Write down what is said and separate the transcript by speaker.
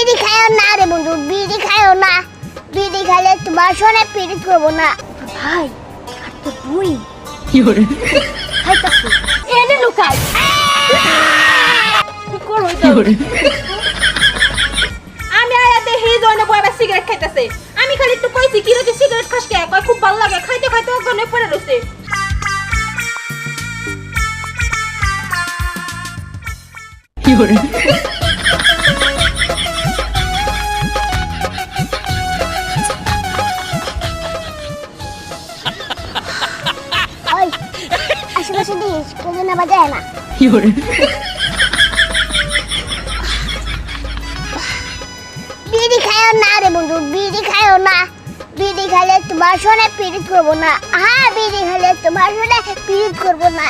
Speaker 1: বিড়ি খায়ও না রে বন্ধু, বিড়ি খায়ও না। বিড়ি খাইলে তোমার সঙ্গে পিরিত করবো না। ভাই আর তো তুই
Speaker 2: কি করে
Speaker 1: খাইতাছি এনে লুকাই কি করো
Speaker 2: কি করে
Speaker 3: আমি আয়া দেখি জয়না বয়বা সিগারেট খাইতেছে। আমি খালি একটু কইছি কি রে তুই সিগারেট খাস কে? কয় খুব ভালো লাগে। খাইতে খাইতে অজ্ঞান পড়ে রইছে।
Speaker 2: কি করে
Speaker 1: ওই আশেপাশে দিস কেউ না বাজায় না।
Speaker 2: কি করে
Speaker 1: বিড়ি খায়ও না রে বন্ধু, বিড়ি খায়ও না। বিড়ি খাইলে তোমার সঙ্গে পিরিত করবো না। হ্যাঁ বিড়ি খাইলে তোমার সঙ্গে পিরিত করবো না।